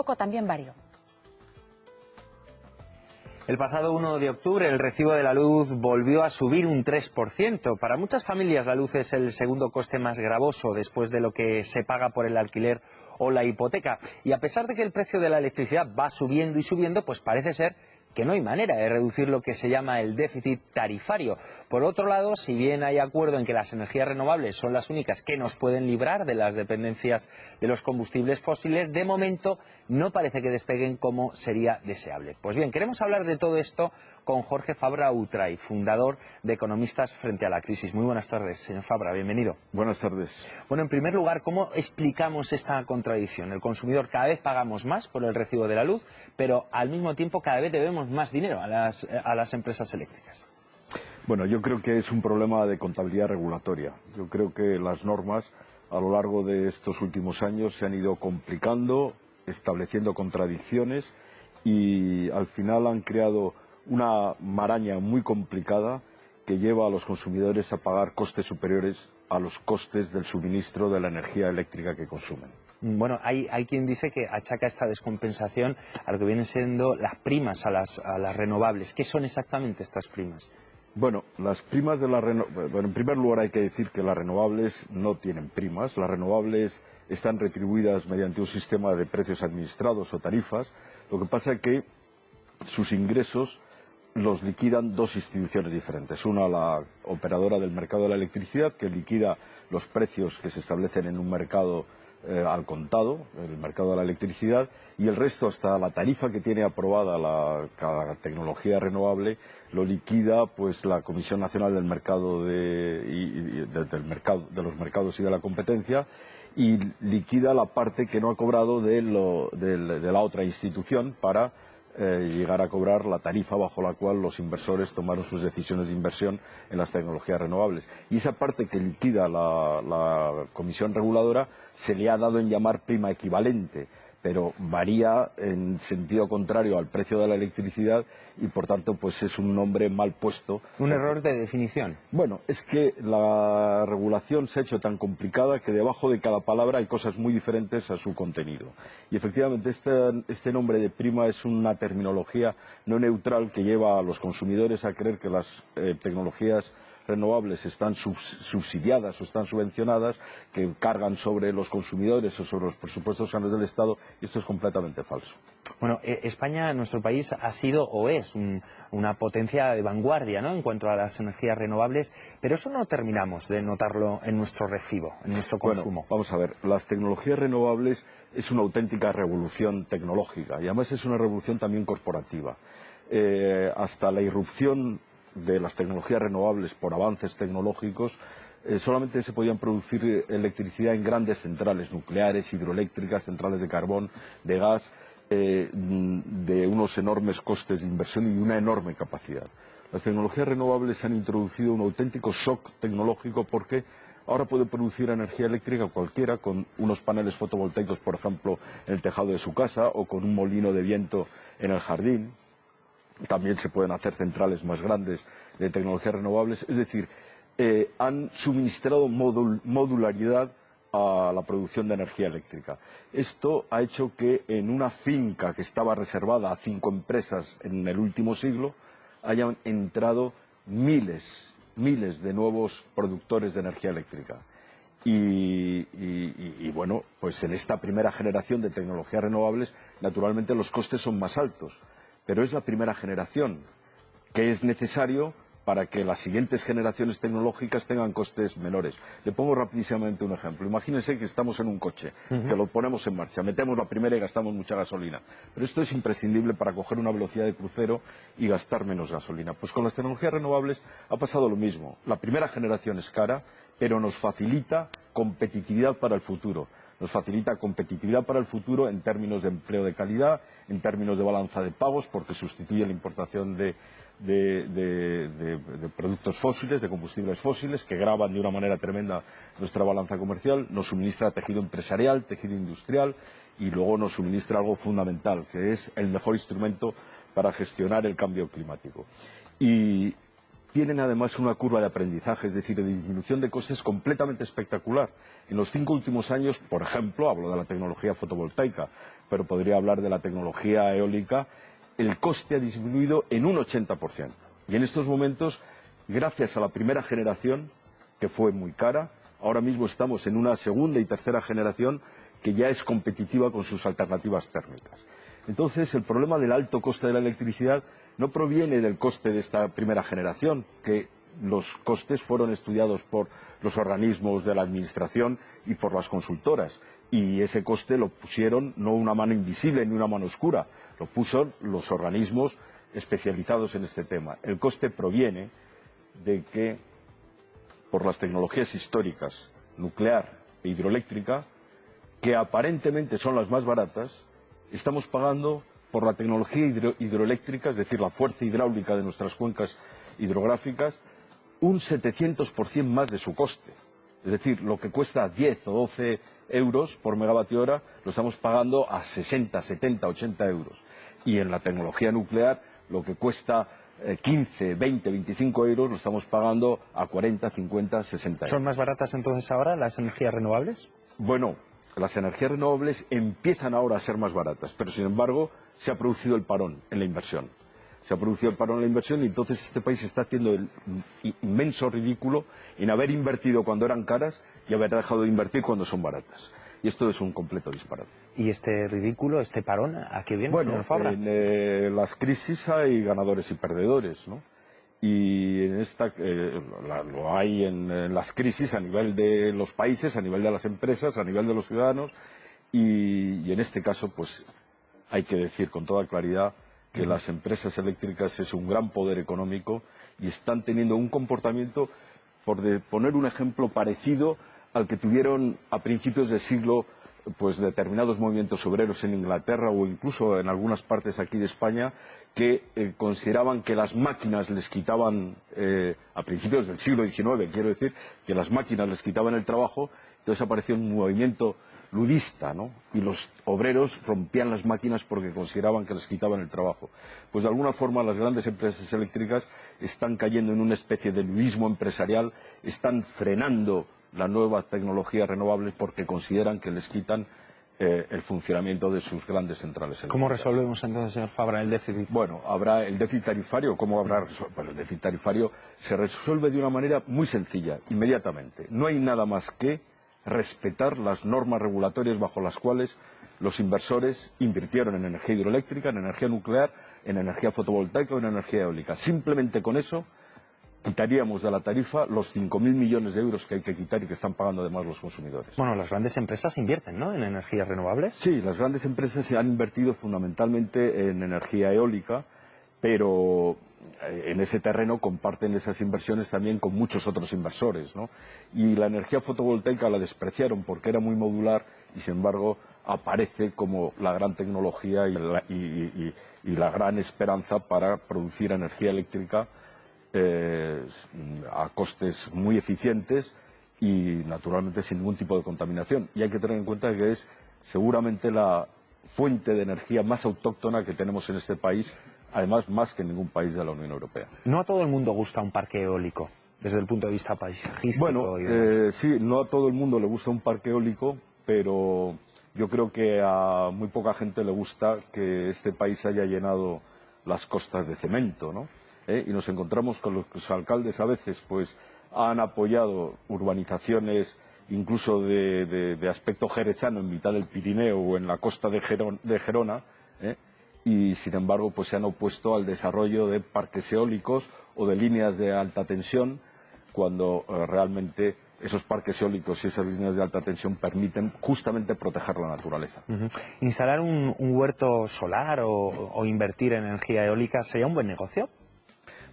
poco también varió. El pasado 1 de octubre el recibo de la luz volvió a subir un 3%. Para muchas familias la luz es el segundo coste más gravoso después de lo que se paga por el alquiler o la hipoteca. Y a pesar de que el precio de la electricidad va subiendo y subiendo, pues parece ser que no hay manera de reducir lo que se llama el déficit tarifario. Por otro lado, si bien hay acuerdo en que las energías renovables son las únicas que nos pueden librar de las dependencias de los combustibles fósiles, de momento no parece que despeguen como sería deseable. Pues bien, queremos hablar de todo esto con Jorge Fabra Utray, fundador de Economistas Frente a la Crisis. Muy buenas tardes, señor Fabra, bienvenido. Buenas tardes. Bueno, en primer lugar, ¿cómo explicamos esta contradicción? El consumidor cada vez pagamos más por el recibo de la luz, pero al mismo tiempo cada vez debemos más dinero a las empresas eléctricas. Bueno, yo creo que es un problema de contabilidad regulatoria. Yo creo que las normas a lo largo de estos últimos años se han ido complicando, estableciendo contradicciones y al final han creado una maraña muy complicada que lleva a los consumidores a pagar costes superiores a los costes del suministro de la energía eléctrica que consumen. Bueno, hay quien dice que achaca esta descompensación a lo que vienen siendo las primas a las renovables. ¿Qué son exactamente estas primas? Bueno, las primas de bueno, en primer lugar hay que decir que las renovables no tienen primas. Las renovables están retribuidas mediante un sistema de precios administrados o tarifas. Lo que pasa es que sus ingresos los liquidan dos instituciones diferentes. Una, la operadora del mercado de la electricidad, que liquida los precios que se establecen en un mercado al contado, el mercado de la electricidad, y el resto, hasta la tarifa que tiene aprobada cada tecnología renovable, lo liquida pues la Comisión Nacional del Mercado de los Mercados y de la Competencia, y liquida la parte que no ha cobrado de la otra institución para llegar a cobrar la tarifa bajo la cual los inversores tomaron sus decisiones de inversión en las tecnologías renovables. Y esa parte que liquida la Comisión Reguladora se le ha dado en llamar prima equivalente, pero varía en sentido contrario al precio de la electricidad y por tanto pues es un nombre mal puesto. ¿Un error de definición? Bueno, es que la regulación se ha hecho tan complicada que debajo de cada palabra hay cosas muy diferentes a su contenido. Y efectivamente este nombre de prima es una terminología no neutral que lleva a los consumidores a creer que las tecnologías renovables están subsidiadas o están subvencionadas, que cargan sobre los consumidores o sobre los presupuestos generales del Estado, y esto es completamente falso. Bueno, España, nuestro país, ha sido o es una potencia de vanguardia, ¿no?, en cuanto a las energías renovables, pero eso no terminamos de notarlo en nuestro recibo, en nuestro consumo. Bueno, vamos a ver, las tecnologías renovables es una auténtica revolución tecnológica y además es una revolución también corporativa. Hasta la irrupción de las tecnologías renovables por avances tecnológicos, solamente se podían producir electricidad en grandes centrales nucleares, hidroeléctricas, centrales de carbón, de gas, de unos enormes costes de inversión y una enorme capacidad. Las tecnologías renovables han introducido un auténtico shock tecnológico porque ahora puede producir energía eléctrica cualquiera con unos paneles fotovoltaicos, por ejemplo, en el tejado de su casa o con un molino de viento en el jardín. También se pueden hacer centrales más grandes de tecnologías renovables. Es decir, han suministrado modularidad a la producción de energía eléctrica. Esto ha hecho que en una finca que estaba reservada a 5 empresas en el último siglo hayan entrado miles de nuevos productores de energía eléctrica. Y bueno, pues en esta primera generación de tecnologías renovables, naturalmente los costes son más altos. Pero es la primera generación, que es necesario para que las siguientes generaciones tecnológicas tengan costes menores. Le pongo rapidísimamente un ejemplo. Imagínense que estamos en un coche, que lo ponemos en marcha, metemos la primera y gastamos mucha gasolina. Pero esto es imprescindible para coger una velocidad de crucero y gastar menos gasolina. Pues con las tecnologías renovables ha pasado lo mismo. La primera generación es cara, pero nos facilita competitividad para el futuro. Nos facilita competitividad para el futuro en términos de empleo de calidad, en términos de balanza de pagos, porque sustituye la importación de productos fósiles, de combustibles fósiles, que gravan de una manera tremenda nuestra balanza comercial, nos suministra tejido empresarial, tejido industrial, y luego nos suministra algo fundamental, que es el mejor instrumento para gestionar el cambio climático. Y tienen además una curva de aprendizaje, es decir, de disminución de costes completamente espectacular. En los 5 últimos años, por ejemplo, hablo de la tecnología fotovoltaica, pero podría hablar de la tecnología eólica, el coste ha disminuido en un 80%. Y en estos momentos, gracias a la primera generación, que fue muy cara, ahora mismo estamos en una segunda y tercera generación que ya es competitiva con sus alternativas térmicas. Entonces, el problema del alto coste de la electricidad no proviene del coste de esta primera generación, que los costes fueron estudiados por los organismos de la administración y por las consultoras. Y ese coste lo pusieron no una mano invisible ni una mano oscura, lo pusieron los organismos especializados en este tema. El coste proviene de que, por las tecnologías históricas, nuclear e hidroeléctrica, que aparentemente son las más baratas, estamos pagando por la tecnología hidroeléctrica, es decir, la fuerza hidráulica de nuestras cuencas hidrográficas, un 700% más de su coste. Es decir, lo que cuesta 10 o 12 euros por megavatio hora, lo estamos pagando a 60, 70, 80 euros. Y en la tecnología nuclear, lo que cuesta 15, 20, 25 euros, lo estamos pagando a 40, 50, 60 euros. ¿Son más baratas entonces ahora las energías renovables? Bueno, las energías renovables empiezan ahora a ser más baratas, pero sin embargo se ha producido el parón en la inversión. Se ha producido el parón en la inversión y entonces este país está haciendo el inmenso ridículo en haber invertido cuando eran caras y haber dejado de invertir cuando son baratas. Y esto es un completo disparate. ¿Y este ridículo, este parón, a qué viene, Bueno, señor Fabra? en las crisis hay ganadores y perdedores, ¿no? Y en esta lo hay en las crisis a nivel de los países, a nivel de las empresas, a nivel de los ciudadanos y en este caso pues hay que decir con toda claridad que las empresas eléctricas es un gran poder económico y están teniendo un comportamiento, por poner un ejemplo parecido al que tuvieron a principios del siglo pues determinados movimientos obreros en Inglaterra o incluso en algunas partes aquí de España que consideraban que las máquinas les quitaban, a principios del siglo XIX, quiero decir, que las máquinas les quitaban el trabajo, entonces apareció un movimiento ludista, ¿no? Y los obreros rompían las máquinas porque consideraban que les quitaban el trabajo. Pues de alguna forma las grandes empresas eléctricas están cayendo en una especie de ludismo empresarial, están frenando la nueva tecnología renovable porque consideran que les quitan el funcionamiento de sus grandes centrales eléctricas. ¿Cómo resolvemos entonces, señor Fabra, el déficit? Bueno, habrá el déficit tarifario. ¿Cómo habrá? Bueno, el déficit tarifario se resuelve de una manera muy sencilla, inmediatamente. No hay nada más que respetar las normas regulatorias bajo las cuales los inversores invirtieron en energía hidroeléctrica, en energía nuclear, en energía fotovoltaica o en energía eólica. Simplemente con eso quitaríamos de la tarifa los 5.000 millones de euros que hay que quitar y que están pagando además los consumidores. Bueno, las grandes empresas invierten, ¿no?, en energías renovables. Sí, las grandes empresas se han invertido fundamentalmente en energía eólica, pero en ese terreno comparten esas inversiones también con muchos otros inversores, ¿no? Y la energía fotovoltaica la despreciaron porque era muy modular y, sin embargo, aparece como la gran tecnología y la gran esperanza para producir energía eléctrica a costes muy eficientes y, naturalmente, sin ningún tipo de contaminación. Y hay que tener en cuenta que es seguramente la fuente de energía más autóctona que tenemos en este país, además más que en ningún país de la Unión Europea. No a todo el mundo gusta un parque eólico, desde el punto de vista paisajístico. Bueno, y demás. sí, no a todo el mundo le gusta un parque eólico, pero yo creo que a muy poca gente le gusta que este país haya llenado las costas de cemento, ¿no? Y nos encontramos con los alcaldes a veces, pues han apoyado urbanizaciones incluso de aspecto jerezano en mitad del Pirineo o en la costa de Gerona, y sin embargo pues se han opuesto al desarrollo de parques eólicos o de líneas de alta tensión, cuando realmente esos parques eólicos y esas líneas de alta tensión permiten justamente proteger la naturaleza. ¿Instalar un huerto solar o invertir en energía eólica sería un buen negocio?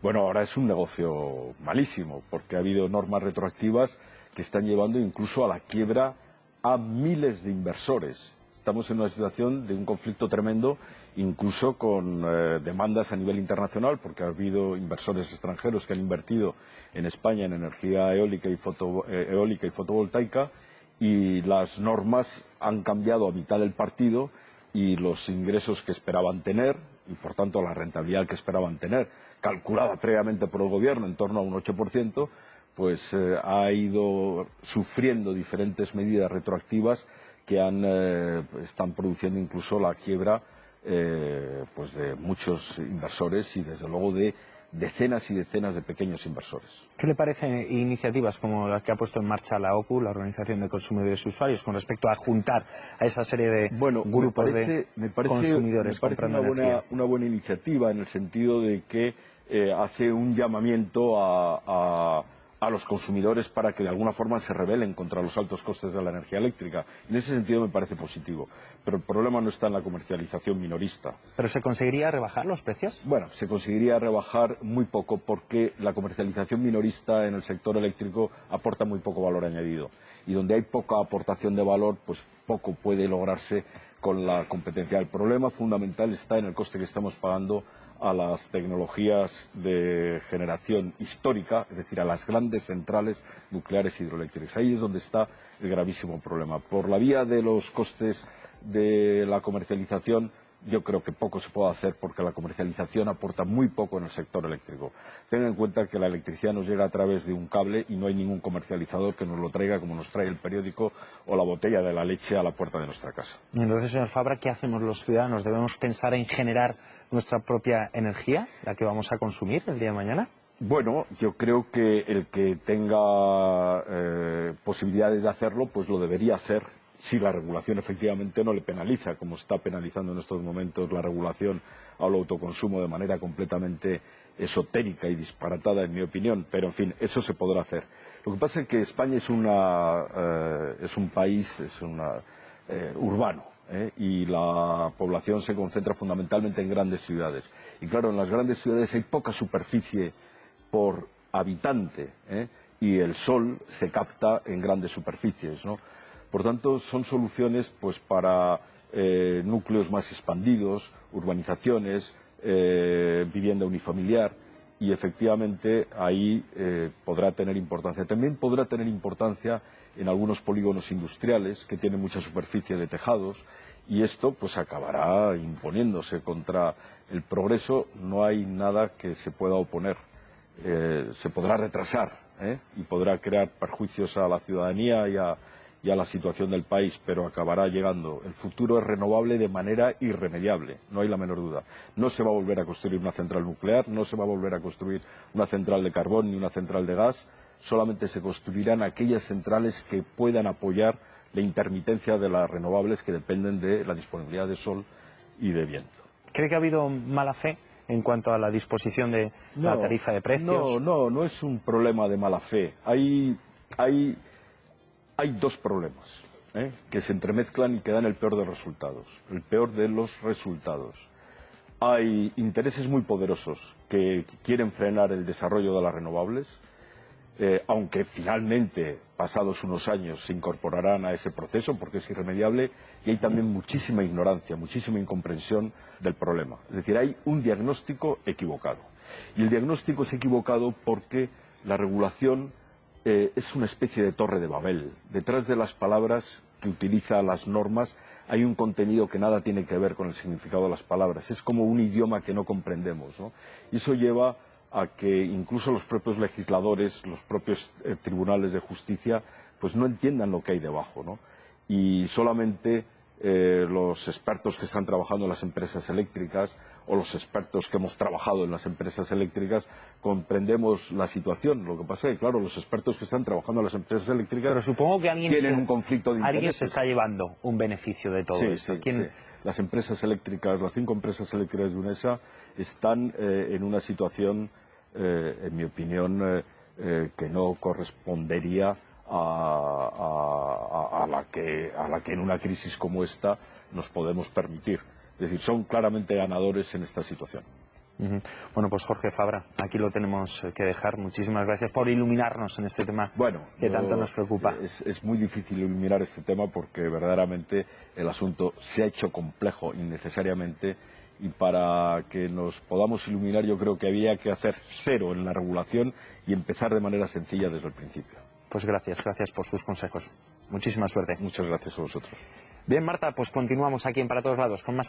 Bueno, ahora es un negocio malísimo, porque ha habido normas retroactivas que están llevando incluso a la quiebra a miles de inversores. Estamos en una situación de un conflicto tremendo, incluso con demandas a nivel internacional, porque ha habido inversores extranjeros que han invertido en España en energía eólica y fotovoltaica, y las normas han cambiado a mitad del partido y los ingresos que esperaban tener, y por tanto la rentabilidad que esperaban tener, calculada previamente por el gobierno en torno a un 8%, pues ha ido sufriendo diferentes medidas retroactivas que están produciendo incluso la quiebra pues de muchos inversores y desde luego de decenas y decenas de pequeños inversores. ¿Qué le parecen iniciativas como las que ha puesto en marcha la OCU, la Organización de Consumidores y Usuarios, con respecto a juntar a esa serie de grupos de consumidores comprando energía? Una buena iniciativa en el sentido de que hace un llamamiento a los consumidores para que de alguna forma se rebelen contra los altos costes de la energía eléctrica. En ese sentido me parece positivo. Pero el problema no está en la comercialización minorista. ¿Pero se conseguiría rebajar los precios? Bueno, se conseguiría rebajar muy poco porque la comercialización minorista en el sector eléctrico aporta muy poco valor añadido. Y donde hay poca aportación de valor, pues poco puede lograrse con la competencia. El problema fundamental está en el coste que estamos pagando a las tecnologías de generación histórica, es decir, a las grandes centrales nucleares hidroeléctricas. Ahí es donde está el gravísimo problema. Por la vía de los costes de la comercialización, yo creo que poco se puede hacer porque la comercialización aporta muy poco en el sector eléctrico. Tengan en cuenta que la electricidad nos llega a través de un cable y no hay ningún comercializador que nos lo traiga como nos trae el periódico o la botella de la leche a la puerta de nuestra casa. Entonces, señor Fabra, ¿qué hacemos los ciudadanos? ¿Debemos pensar en generar nuestra propia energía, la que vamos a consumir el día de mañana? Bueno, yo creo que el que tenga posibilidades de hacerlo, pues lo debería hacer si la regulación efectivamente no le penaliza, como está penalizando en estos momentos la regulación al autoconsumo de manera completamente esotérica y disparatada, en mi opinión. Pero, en fin, eso se podrá hacer. Lo que pasa es que España es un país urbano. Y la población se concentra fundamentalmente en grandes ciudades. Y claro, en las grandes ciudades hay poca superficie por habitante, y el sol se capta en grandes superficies, ¿no? Por tanto, son soluciones pues para núcleos más expandidos, urbanizaciones, vivienda unifamiliar, y efectivamente ahí podrá tener importancia. También podrá tener importancia en algunos polígonos industriales que tienen mucha superficie de tejados, y esto pues acabará imponiéndose contra el progreso. No hay nada que se pueda oponer. Se podrá retrasar y podrá crear perjuicios a la ciudadanía y a la situación del país, pero acabará llegando. El futuro es renovable de manera irremediable, no hay la menor duda. No se va a volver a construir una central nuclear, no se va a volver a construir una central de carbón ni una central de gas. Solamente se construirán aquellas centrales que puedan apoyar la intermitencia de las renovables que dependen de la disponibilidad de sol y de viento. ¿Cree que ha habido mala fe en cuanto a la disposición de la tarifa de precios? No es un problema de mala fe. Hay dos problemas que se entremezclan y que dan el peor de los resultados. El peor de los resultados. Hay intereses muy poderosos que quieren frenar el desarrollo de las renovables, aunque finalmente, pasados unos años, se incorporarán a ese proceso porque es irremediable, y hay también muchísima ignorancia, muchísima incomprensión del problema. Es decir, hay un diagnóstico equivocado. Y el diagnóstico es equivocado porque la regulación es una especie de torre de Babel. Detrás de las palabras que utiliza las normas hay un contenido que nada tiene que ver con el significado de las palabras. Es como un idioma que no comprendemos, ¿no? Y eso lleva a que incluso los propios legisladores, los propios tribunales de justicia, pues no entiendan lo que hay debajo, ¿no? Y solamente los expertos que están trabajando en las empresas eléctricas o los expertos que hemos trabajado en las empresas eléctricas comprendemos la situación. Lo que pasa es que, claro, los expertos que están trabajando en las empresas eléctricas pero supongo que tienen un conflicto de intereses. Alguien se está llevando un beneficio de todo esto. Sí. Las empresas eléctricas, las 5 empresas eléctricas de UNESA están en una situación, en mi opinión, que no correspondería a la que en una crisis como esta nos podemos permitir. Es decir, son claramente ganadores en esta situación. Bueno, pues Jorge Fabra, aquí lo tenemos que dejar. Muchísimas gracias por iluminarnos en este tema que tanto nos preocupa. Es muy difícil iluminar este tema porque verdaderamente el asunto se ha hecho complejo innecesariamente, y para que nos podamos iluminar yo creo que había que hacer cero en la regulación y empezar de manera sencilla desde el principio. Pues gracias por sus consejos. Muchísima suerte. Muchas gracias a vosotros. Bien, Marta, pues continuamos aquí en Para Todos Lados con más